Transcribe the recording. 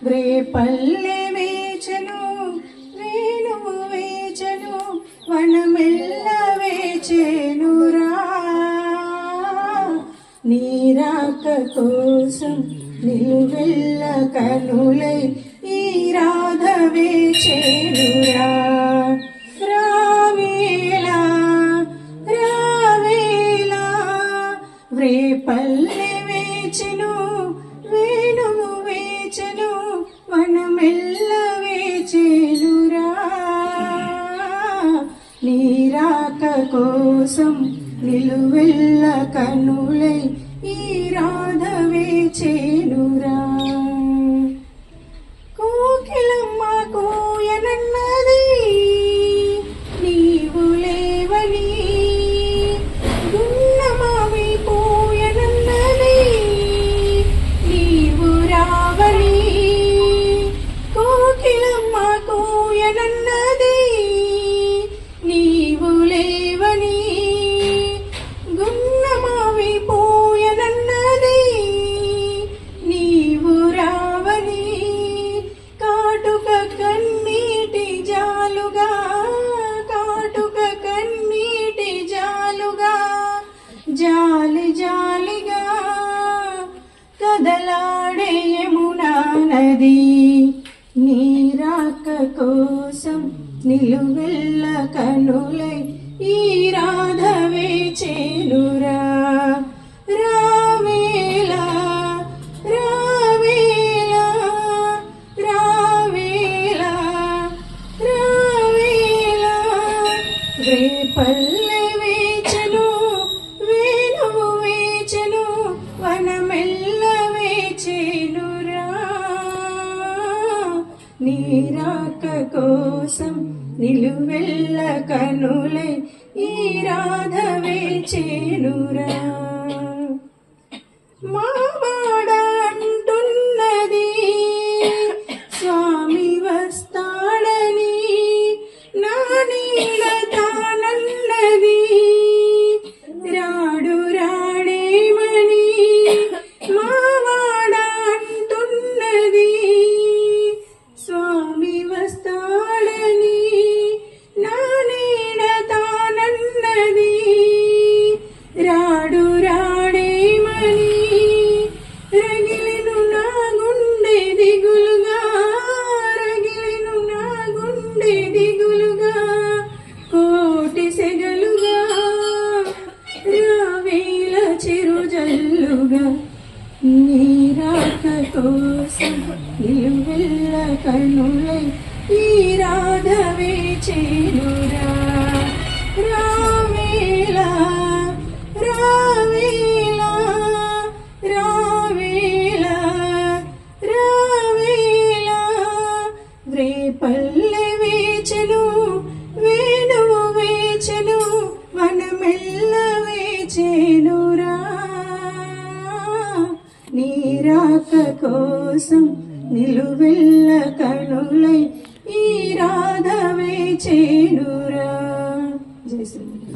రేపల్లె వేచెను వేణువు వేచెను వనమెల్ల వేచెనురా నీరాక కోసం నిలువెల్ల కనులై ఈ రాధ వేచెనురా రావేలా రావేలా రేపల్లె వేచెను వేణువు వేచెను వనమెల్ల వేచెనురా నీరాక కోసం నిలువెల్ల కనులై ఈ రాధ వేచెనురా కోకిలమ్మ కోయనన్నది నీవు లేవని గున్నమావి పోయనన్నది నీవు రావని కోకిలమ్మ కోయనన్నది నీవు లేవని గున్నమావి పోయనన్నది నీవు రావని కాటుక కన్నీటి జాలుగా కాటుక కన్నీటి జాలుగా జాలి జాలిగా కదలాడే యమునా నది నీరాక కోసం నిలువెల్ల కనులై ఈ రాధ వేచెనురా రావేలా రావేలా రావేలా రావేలా రేపల్లె వేచెను వేణువు వేచెను వనమెల్ల వేచెనురా నీరాక కోసం నిలువెల్ల కనులై ఈ రాధ వేచెనురా మావాడ అంటున్నది స్వామి వస్తాడని నా నీడ తానన్నది రాడు రాడేమని మావాడ అంటున్నది స్వామి వస్తాడని నా నీడ తానన్నది రాడు రాడేమని రగిలిను నా గుండె దిగులుగా రగిలిను నా గుండె దిగులుగా కోటి సెగలుగా రావేల చిరుజల్లుగా నీరాక కోసం నిలువెల్ల కనులై ఈ రాధ వేచెనురా రావేలా రావేలా రావేలా రావేలా రేపల్లె వేచెను వేణువు వేచెను వనమెల్ల వేచెనురా నీరాక కోసం నిలువెల్ల కనులై ఈ రాధ వేచెనురా.